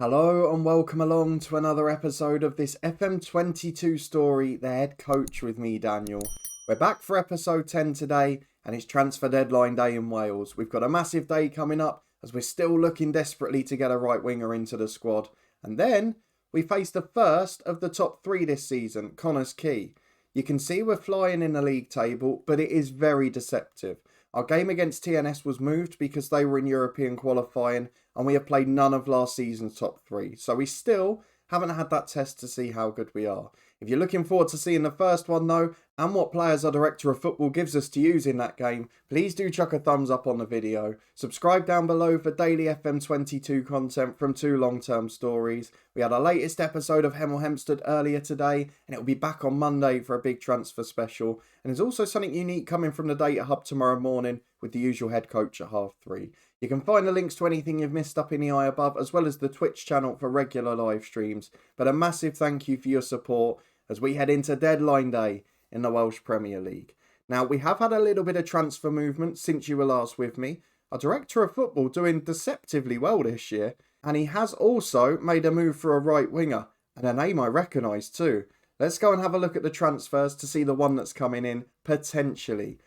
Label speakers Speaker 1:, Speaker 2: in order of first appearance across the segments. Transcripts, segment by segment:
Speaker 1: Hello and welcome along to another episode of this FM22 story, The Head Coach with me, Daniel. We're back for episode 10 today and it's transfer deadline day in Wales. We've got a massive day coming up as we're still looking desperately to get a right winger into the squad. And then we face the first of the top three this season, Connah's Quay. You can see we're flying in the league table, but it is very deceptive. Our game against TNS was moved because they were in European qualifying and we have played none of last season's top three. So we still haven't had that test to see how good we are. If you're looking forward to seeing the first one though, and what players our director of football gives us to use in that game, please do chuck a thumbs up on the video. Subscribe down below for daily FM22 content from two long-term stories. We had our latest episode of Hemel Hempstead earlier today, and it will be back on Monday for a big transfer special. And there's also something unique coming from the Data Hub tomorrow morning with the usual head coach at 3:30. You can find the links to anything you've missed up in the eye above, as well as the Twitch channel for regular live streams. But a massive thank you for your support as we head into deadline day in the Welsh Premier League. Now, we have had a little bit of transfer movement since you were last with me. Our director of football doing deceptively well this year, and he has also made a move for a right winger, and a name I recognise too. Let's go and have a look at the transfers to see the one that's coming in, potentially.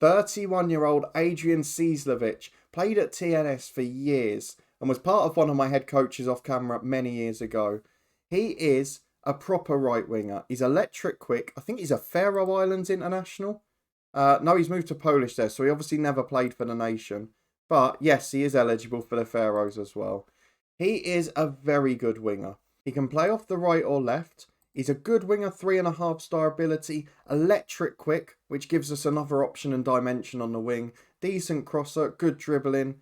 Speaker 1: 31-year-old Adrian Cieslewicz played at TNS for years and was part of one of my head coaches off camera many years ago. He is a proper right winger. He's electric quick. I think he's a Faroe Islands international. No, he's moved to Polish there, so he obviously never played for the nation. But yes, he is eligible for the Faroes as well. He is a very good winger. He can play off the right or left. He's a good winger, 3.5-star ability, electric quick, which gives us another option and dimension on the wing. Decent crosser, good dribbling.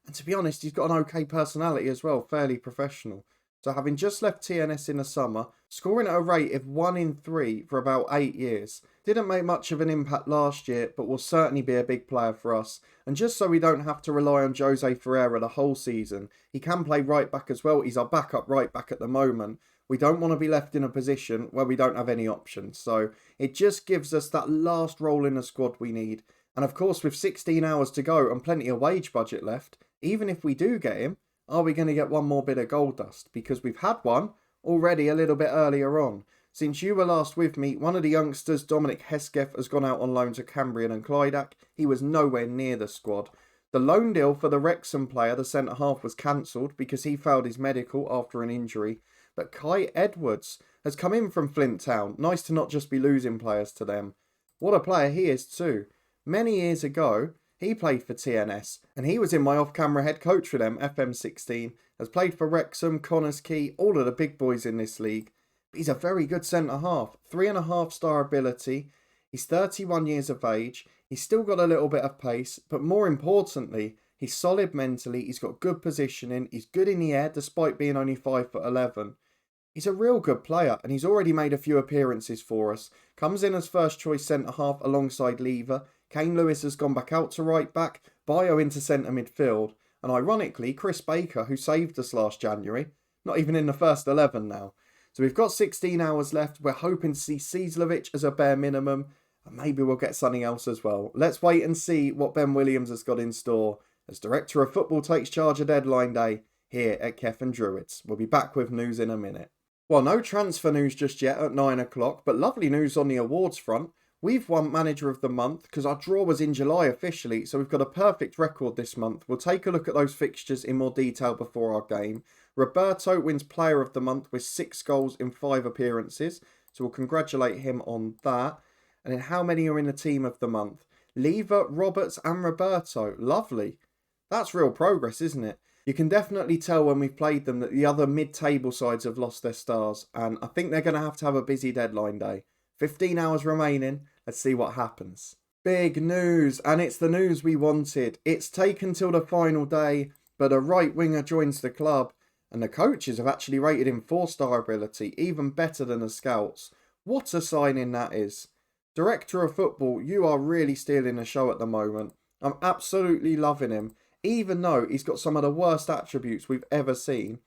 Speaker 1: And to be honest, he's got an okay personality as well, fairly professional. So having just left TNS in the summer, scoring at a rate of 1 in 3 for about 8 years. Didn't make much of an impact last year, but will certainly be a big player for us. And just so we don't have to rely on Jose Ferreira the whole season, he can play right back as well. He's our backup right back at the moment. We don't want to be left in a position where we don't have any options. So it just gives us that last role in the squad we need. And of course, with 16 hours to go and plenty of wage budget left, even if we do get him, are we going to get one more bit of gold dust? Because we've had one already a little bit earlier on. Since you were last with me, one of the youngsters, Dominic Hesketh, has gone out on loan to Cambrian and Clydach. He was nowhere near the squad. The loan deal for the Wrexham player, the centre-half, was cancelled because he failed his medical after an injury. But Kai Edwards has come in from Flint Town. Nice to not just be losing players to them. What a player he is too. Many years ago, he played for TNS, and he was in my off-camera head coach for them, FM16, has played for Wrexham, Connah's Quay, all of the big boys in this league. But he's a very good centre-half, 3.5-star ability. He's 31 years of age. He's still got a little bit of pace, but more importantly, he's solid mentally. He's got good positioning. He's good in the air, despite being only 5'11". He's a real good player, and he's already made a few appearances for us. Comes in as first-choice centre-half alongside Lever. Kane Lewis has gone back out to right back, Bio into centre midfield, and ironically, Chris Baker, who saved us last January, not even in the first 11 now. So we've got 16 hours left. We're hoping to see Cieslewicz as a bare minimum, and maybe we'll get something else as well. Let's wait and see what Ben Williams has got in store as Director of Football takes charge of deadline day here at Cefn Druids. We'll be back with news in a minute. Well, no transfer news just yet at 9 o'clock, but lovely news on the awards front. We've won Manager of the Month because our draw was in July officially, so we've got a perfect record this month. We'll take a look at those fixtures in more detail before our game. Roberto wins Player of the Month with 6 goals in 5 appearances, so we'll congratulate him on that. And then how many are in the Team of the Month? Lever, Roberts and Roberto. Lovely. That's real progress, isn't it? You can definitely tell when we've played them that the other mid-table sides have lost their stars, and I think they're going to have a busy deadline day. 15 hours remaining. Let's see what happens. Big news, and it's the news we wanted. It's taken till the final day, but a right winger joins the club, and the coaches have actually rated him 4-star ability, even better than the scouts. What a signing that is. Director of Football, you are really stealing the show at the moment. I'm absolutely loving him. Even though he's got some of the worst attributes we've ever seen,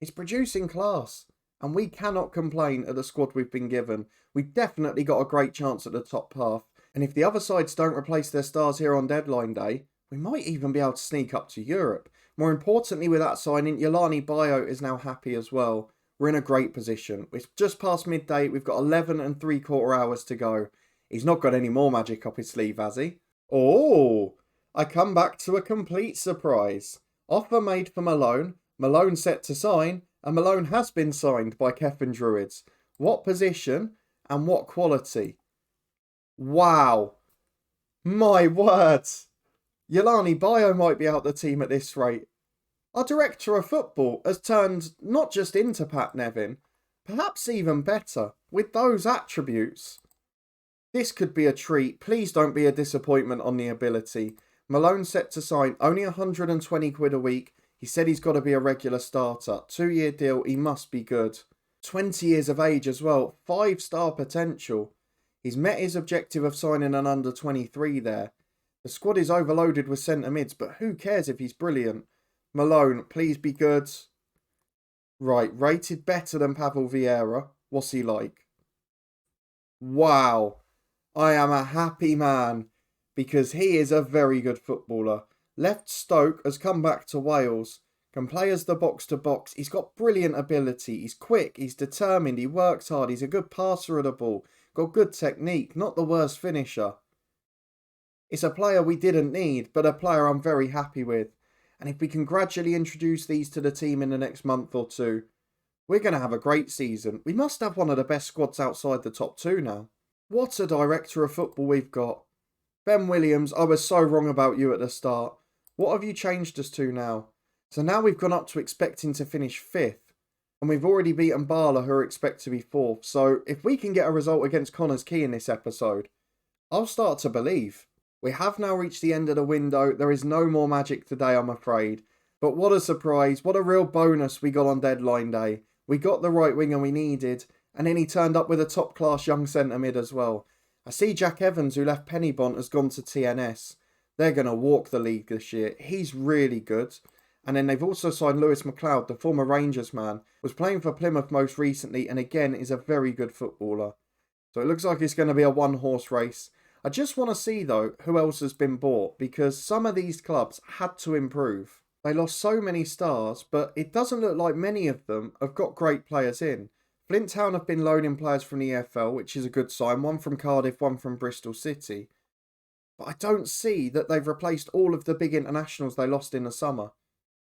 Speaker 1: he's producing class. And we cannot complain at the squad we've been given. We've definitely got a great chance at the top half. And if the other sides don't replace their stars here on deadline day, we might even be able to sneak up to Europe. More importantly with that signing, Yolani Bio is now happy as well. We're in a great position. It's just past midday. We've got 11 and 3/4 hours to go. He's not got any more magic up his sleeve, has he? Oh, I come back to a complete surprise. Offer made for Malone. Malone set to sign. And Malone has been signed by Cefn Druids. What position and what quality? Wow. My words. Yolani Bio might be out the team at this rate. Our director of football has turned not just into Pat Nevin, perhaps even better, with those attributes. This could be a treat. Please don't be a disappointment on the ability. Malone set to sign only 120 quid a week. He said he's got to be a regular starter. 2-year deal, he must be good. 20 years of age as well, 5-star potential. He's met his objective of signing an under 23 there. The squad is overloaded with centre mids, but who cares if he's brilliant? Malone, please be good. Right, rated better than Pavel Vieira. What's he like? Wow, I am a happy man because he is a very good footballer. Left Stoke, has come back to Wales, can play as the box-to-box. He's got brilliant ability. He's quick, he's determined, he works hard, he's a good passer of the ball. Got good technique, not the worst finisher. It's a player we didn't need, but a player I'm very happy with. And if we can gradually introduce these to the team in the next month or two, we're going to have a great season. We must have one of the best squads outside the top 2 now. What a director of football we've got. Ben Williams, I was so wrong about you at the start. What have you changed us to now? So now we've gone up to expecting to finish 5th. And we've already beaten Barla, who are expected to be 4th. So if we can get a result against Quay in this episode, I'll start to believe. We have now reached the end of the window. There is no more magic today, I'm afraid. But what a surprise. What a real bonus we got on deadline day. We got the right winger we needed. And then he turned up with a top-class young centre mid as well. I see Jack Evans, who left Pennybont, has gone to TNS. They're going to walk the league this year. He's really good. And then they've also signed Lewis McLeod, the former Rangers man. Was playing for Plymouth most recently and again is a very good footballer. So it looks like it's going to be a one-horse race. I just want to see, though, who else has been bought, because some of these clubs had to improve. They lost so many stars, but it doesn't look like many of them have got great players in. Flint Town have been loaning players from the EFL, which is a good sign. One from Cardiff, one from Bristol City. But I don't see that they've replaced all of the big internationals they lost in the summer.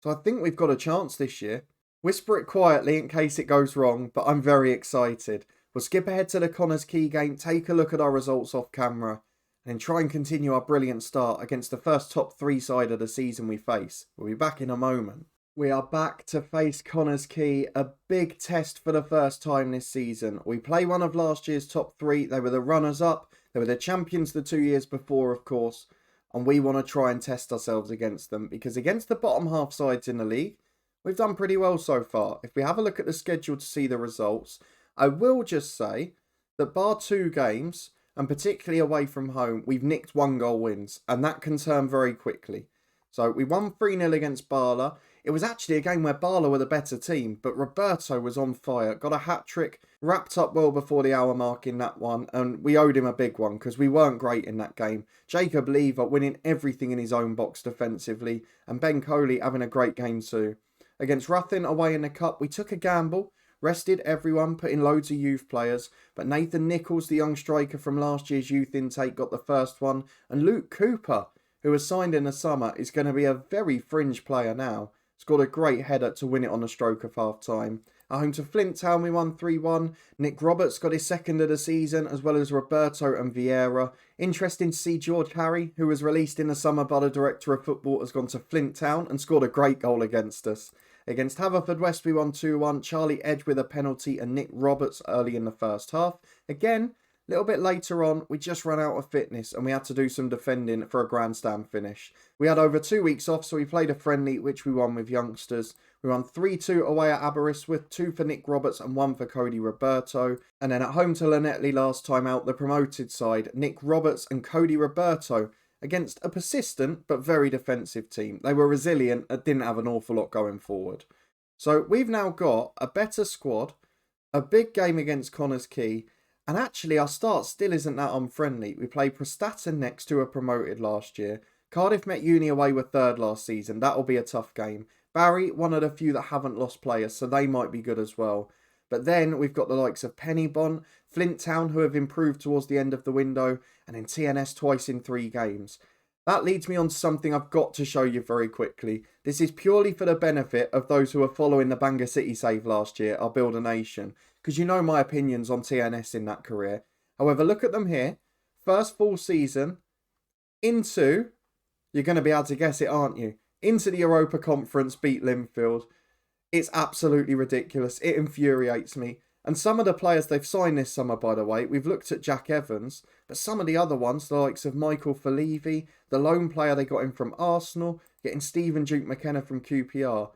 Speaker 1: So I think we've got a chance this year. Whisper it quietly in case it goes wrong, but I'm very excited. We'll skip ahead to the Quay game, take a look at our results off camera, and then try and continue our brilliant start against the first top 3 side of the season we face. We'll be back in a moment. We are back to face Quay, a big test for the first time this season. We play one of last year's top 3. They were the runners-up. They were the champions the 2 years before, of course. And we want to try and test ourselves against them, because against the bottom half sides in the league, we've done pretty well so far. If we have a look at the schedule to see the results, I will just say that bar 2 games, and particularly away from home, we've nicked 1-goal wins, and that can turn very quickly. So we won 3-0 against Barla. It was actually a game where Barla were the better team, but Roberto was on fire, got a hat-trick, wrapped up well before the hour mark in that one, and we owed him a big one because we weren't great in that game. Jacob Lever winning everything in his own box defensively, and Ben Coley having a great game too. Against Ruthin away in the cup, we took a gamble, rested everyone, put in loads of youth players, but Nathan Nichols, the young striker from last year's youth intake, got the first one, and Luke Cooper, who was signed in the summer, is going to be a very fringe player now. Scored a great header to win it on the stroke of half-time. At home to Flint Town, we won 3-1. Nick Roberts got his second of the season, as well as Roberto and Vieira. Interesting to see George Harry, who was released in the summer by the director of football, has gone to Flint Town and scored a great goal against us. Against Haverfordwest, we won 2-1. Charlie Edge with a penalty and Nick Roberts early in the first half. Again, a little bit later on, we just ran out of fitness and we had to do some defending for a grandstand finish. We had over 2 weeks off, so we played a friendly, which we won with youngsters. We won 3-2 away at Aberystwyth, 2 for Nick Roberts and 1 for Cody Roberto. And then at home to Llanelli last time out, the promoted side, Nick Roberts and Cody Roberto, against a persistent but very defensive team. They were resilient and didn't have an awful lot going forward. So we've now got a better squad, a big game against Quay, and actually our start still isn't that unfriendly. We play Prestatyn next, who were promoted last year, Cardiff met Uni away with third last season. That'll be a tough game. Barry, one of the few that haven't lost players, so they might be good as well. But then we've got the likes of Pennybont, Flint Town, who have improved towards the end of the window, and then TNS twice in 3 games. That leads me on to something I've got to show you very quickly. This is purely for the benefit of those who are following the Bangor City save last year, our Build a Nation, because you know my opinions on TNS in that career. However, look at them here. First full season, into, you're going to be able to guess it, aren't you? Into the Europa Conference, beat Linfield. It's absolutely ridiculous. It infuriates me. And some of the players they've signed this summer, by the way, we've looked at Jack Evans, but some of the other ones, the likes of Michael Falevi, the loan player they got in from Arsenal, getting Stephen Duke McKenna from QPR,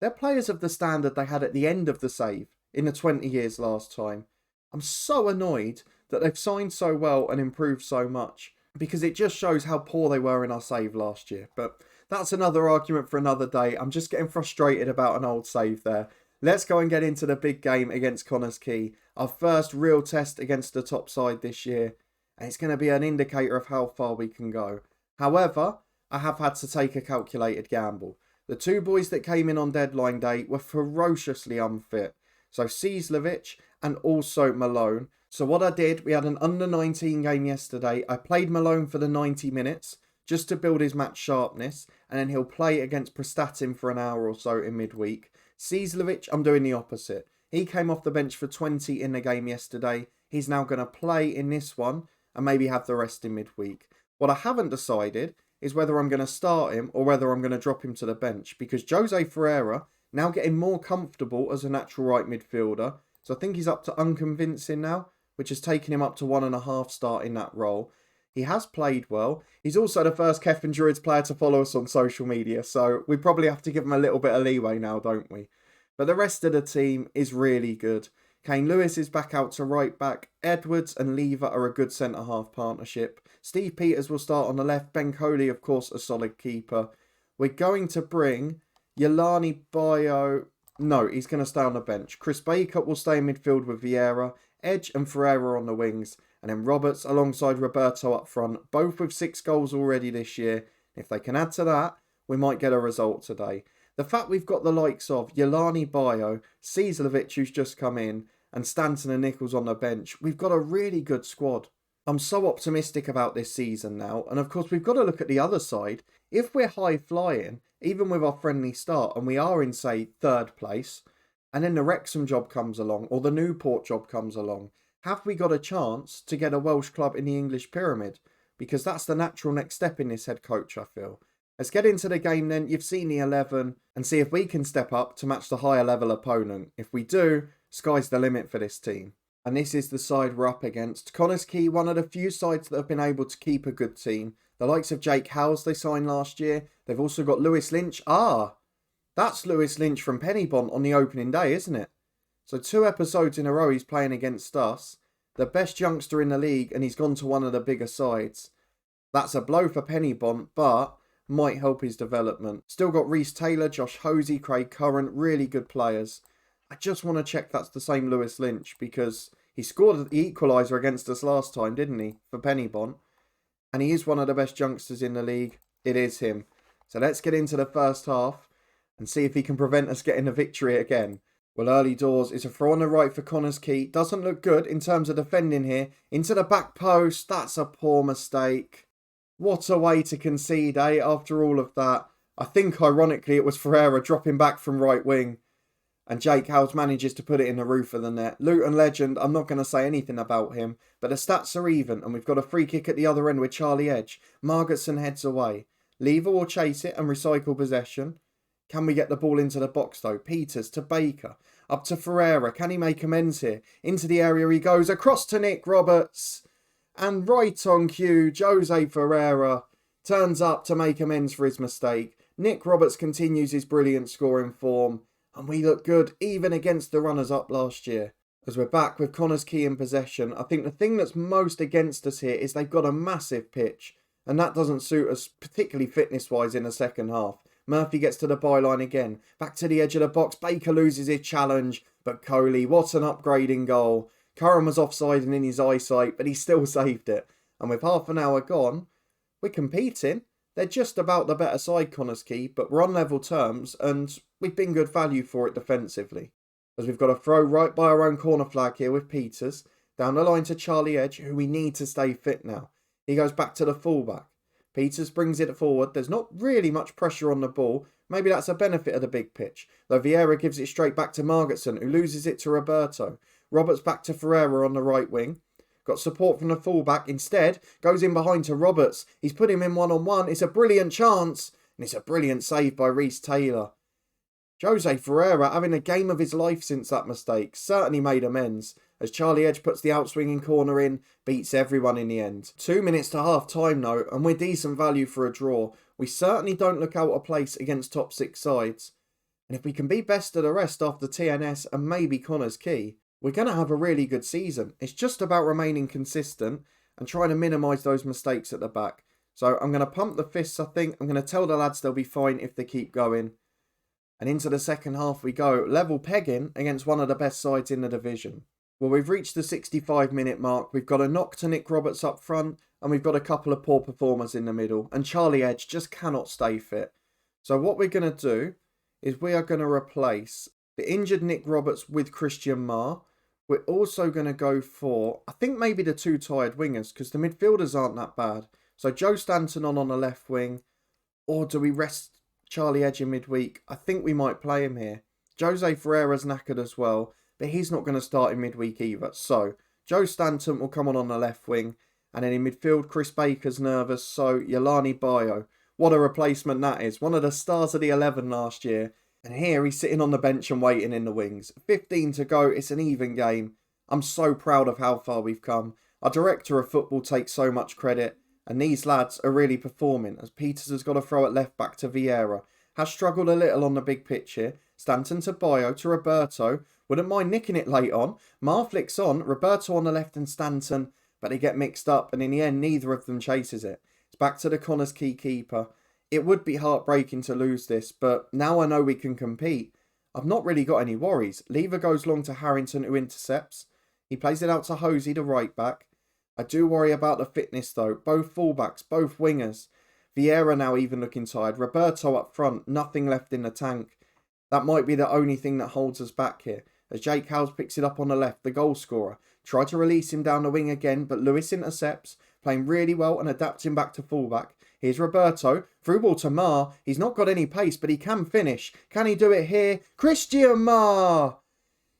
Speaker 1: they're players of the standard they had at the end of the save in the 20 years last time. I'm so annoyed that they've signed so well and improved so much, because it just shows how poor they were in our save last year. But that's another argument for another day. I'm just getting frustrated about an old save there. Let's go and get into the big game against Connah's Quay. Our first real test against the top side this year. And it's going to be an indicator of how far we can go. However, I have had to take a calculated gamble. The 2 boys that came in on deadline day were ferociously unfit. So Ceslovic and also Malone. So what I did, we had an under-19 game yesterday. I played Malone for the 90 minutes just to build his match sharpness. And then he'll play against Prestatyn for an hour or so in midweek. Ceslovic, I'm doing the opposite. He came off the bench for 20 in the game yesterday. He's now going to play in this one and maybe have the rest in midweek. What I haven't decided is whether I'm going to start him or whether I'm going to drop him to the bench, because Jose Ferreira now getting more comfortable as a natural right midfielder. So I think he's up to unconvincing now, which has taken him up to 1.5 start in that role. He has played well. He's also the first Cefn Druids player to follow us on social media, so we probably have to give him a little bit of leeway now, don't we? But the rest of the team is really good. Kane Lewis is back out to right back. Edwards and Lever are a good centre-half partnership. Steve Peters will start on the left. Ben Coley, of course, a solid keeper. We're going to bring Yelani Bayo. No, he's going to stay on the bench. Chris Baker will stay in midfield with Vieira. Edge and Ferreira on the wings. And then Roberts alongside Roberto up front, both with 6 goals already this year. If they can add to that, we might get a result today. The fact we've got the likes of Yelani Bayo, Ceslovic, who's just come in, and Stanton and Nichols on the bench, we've got a really good squad. I'm so optimistic about this season now. And of course, we've got to look at the other side. If we're high flying, even with our friendly start, and we are in, say, 3rd place, and then the Wrexham job comes along, or the Newport job comes along, have we got a chance to get a Welsh club in the English pyramid? Because that's the natural next step in this head coach, I feel. Let's get into the game then. You've seen the 11 and see if we can step up to match the higher level opponent. If we do, sky's the limit for this team. And this is the side we're up against. Connah's Quay, one of the few sides that have been able to keep a good team. The likes of Jake Howes they signed last year. They've also got Lewis Lynch. That's Lewis Lynch from Pennybont on the opening day, isn't it? So 2 episodes in a row he's playing against us. The best youngster in the league, and he's gone to one of the bigger sides. That's a blow for Pennybont, but might help his development. Still got Reece Taylor, Josh Hosey, Craig Curran, really good players. I just want to check that's the same Lewis Lynch, because he scored the equaliser against us last time, didn't he, for Pennybont? And he is one of the best youngsters in the league. It is him. So let's get into the first half and see if he can prevent us getting a victory again. Well, early doors is a throw on the right for Connah's Quay. Doesn't look good in terms of defending here. Into the back post. That's a poor mistake. What a way to concede, eh? After all of that. I think, ironically, it was Ferreira dropping back from right wing. And Jake Howes manages to put it in the roof of the net. Luton legend, I'm not going to say anything about him. But the stats are even. And we've got a free kick at the other end with Charlie Edge. Margetson heads away. Lever will chase it and recycle possession. Can we get the ball into the box though? Peters to Baker. Up to Ferreira. Can he make amends here? Into the area he goes. Across to Nick Roberts. And right on cue, Jose Ferreira turns up to make amends for his mistake. Nick Roberts continues his brilliant scoring form. And we look good even against the runners-up last year. As we're back with Connah's Quay in possession, I think the thing that's most against us here is they've got a massive pitch. And that doesn't suit us, particularly fitness-wise, in the second half. Murphy gets to the byline again. Back to the edge of the box. Baker loses his challenge. But Coley, what an upgrading goal. Curran was offside and in his eyesight, but he still saved it. And with half an hour gone, we're competing. They're just about the better side, Quay, but we're on level terms and we've been good value for it defensively. As we've got a throw right by our own corner flag here with Peters. Down the line to Charlie Edge, who we need to stay fit now. He goes back to the fullback. Peters brings it forward. There's not really much pressure on the ball. Maybe that's a benefit of the big pitch. Though Vieira gives it straight back to Margetson, who loses it to Roberto. Roberts back to Ferreira on the right wing. Got support from the fullback. Instead, goes in behind to Roberts. He's put him in one-on-one. It's a brilliant chance. And it's a brilliant save by Reece Taylor. Jose Ferreira, having a game of his life since that mistake, certainly made amends. As Charlie Edge puts the outswinging corner in, beats everyone in the end. 2 minutes to half time though, and we're decent value for a draw. We certainly don't look out of place against top 6 sides. And if we can be best of the rest after TNS and maybe Connah's Quay, we're going to have a really good season. It's just about remaining consistent and trying to minimise those mistakes at the back. So I'm going to pump the fists, I think. I'm going to tell the lads they'll be fine if they keep going. And into the second half we go, level pegging against one of the best sides in the division. Well, we've reached the 65-minute mark. We've got a knock to Nick Roberts up front, and we've got a couple of poor performers in the middle. And Charlie Edge just cannot stay fit. So what we're going to do is we are going to replace the injured Nick Roberts with Christian Marr. We're also going to go for, I think maybe the 2 tired wingers, because the midfielders aren't that bad. So Joe Stanton on the left wing, or do we rest Charlie Edge in midweek? I think we might play him here. Jose Ferreira's knackered as well, but he's not going to start in midweek either. So Joe Stanton will come on the left wing, and then in midfield, Chris Baker's nervous, so Yolani Bayo. What a replacement that is. One of the stars of the 11 last year. And here he's sitting on the bench and waiting in the wings. 15 to go, it's an even game. I'm so proud of how far we've come. Our director of football takes so much credit, and these lads are really performing, as Peters has got a throw at left back to Vieira. Has struggled a little on the big pitch here. Stanton to Bayo to Roberto. Wouldn't mind nicking it late on. Mar flicks on. Roberto on the left and Stanton. But they get mixed up, and in the end, neither of them chases it. It's back to the Connah's Quay keeper. It would be heartbreaking to lose this, but now I know we can compete. I've not really got any worries. Lever goes long to Harrington, who intercepts. He plays it out to Hosey, the right back. I do worry about the fitness though. Both fullbacks, both wingers. Vieira now even looking tired. Roberto up front, nothing left in the tank. That might be the only thing that holds us back here. As Jake Howes picks it up on the left, the goal scorer. Try to release him down the wing again, but Lewis intercepts. Playing really well and adapting back to fullback. Here's Roberto. Through ball to Marr. He's not got any pace, but he can finish. Can he do it here? Christian Marr!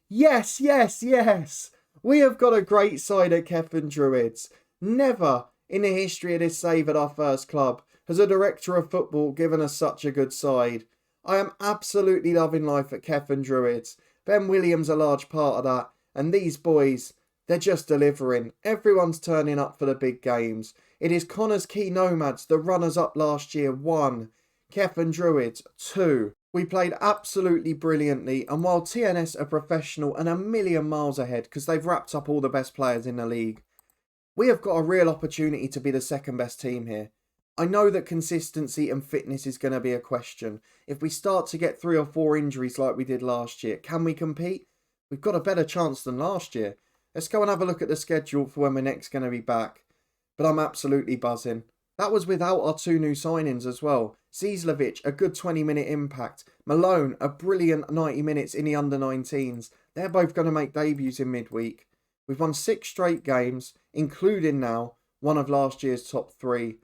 Speaker 1: Yes, yes, yes. We have got a great side at Cefn Druids. Never in the history of this save at our first club has a director of football given us such a good side. I am absolutely loving life at Cefn Druids. Ben Williams a large part of that. And these boys, they're just delivering. Everyone's turning up for the big games. It is Connah's Quay Nomads, the runners-up last year, 1. Cefn Druids, 2. We played absolutely brilliantly, and while TNS are professional and a million miles ahead because they've wrapped up all the best players in the league, we have got a real opportunity to be the second best team here. I know that consistency and fitness is going to be a question. If we start to get 3 or 4 injuries like we did last year, can we compete? We've got a better chance than last year. Let's go and have a look at the schedule for when we're next going to be back. But I'm absolutely buzzing. That was without our 2 new signings as well. Cizlovic, a good 20-minute impact. Malone, a brilliant 90 minutes in the under-19s. They're both going to make debuts in midweek. We've won 6 straight games, including now one of last year's top 3.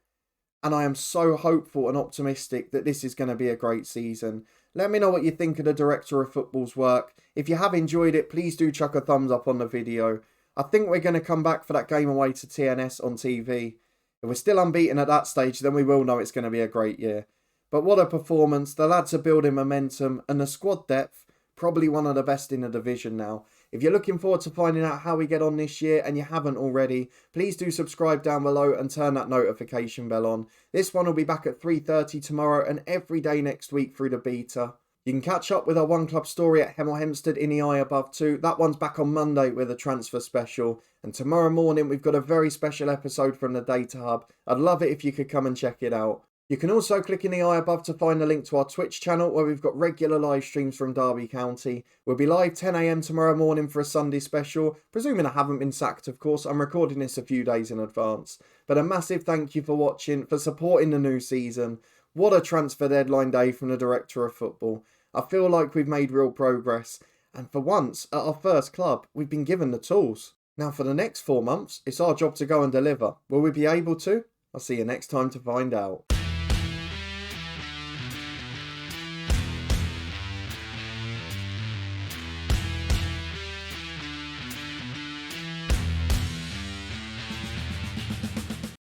Speaker 1: And I am so hopeful and optimistic that this is going to be a great season. Let me know what you think of the Director of Football's work. If you have enjoyed it, please do chuck a thumbs up on the video. I think we're going to come back for that game away to TNS on TV. If we're still unbeaten at that stage, then we will know it's going to be a great year. But what a performance. The lads are building momentum and the squad depth, probably one of the best in the division now. If you're looking forward to finding out how we get on this year and you haven't already, please do subscribe down below and turn that notification bell on. This one will be back at 3:30 tomorrow and every day next week through the beta. You can catch up with our One Club story at Hemel Hempstead in the eye above too. That one's back on Monday with a transfer special. And tomorrow morning we've got a very special episode from the Data Hub. I'd love it if you could come and check it out. You can also click in the eye above to find the link to our Twitch channel where we've got regular live streams from Derby County. We'll be live 10 AM tomorrow morning for a Sunday special, presuming I haven't been sacked, of course. I'm recording this a few days in advance. But a massive thank you for watching, for supporting the new season. What a transfer deadline day from the Director of Football. I feel like we've made real progress. And for once, at our first club, we've been given the tools. Now for the next 4 months, it's our job to go and deliver. Will we be able to? I'll see you next time to find out.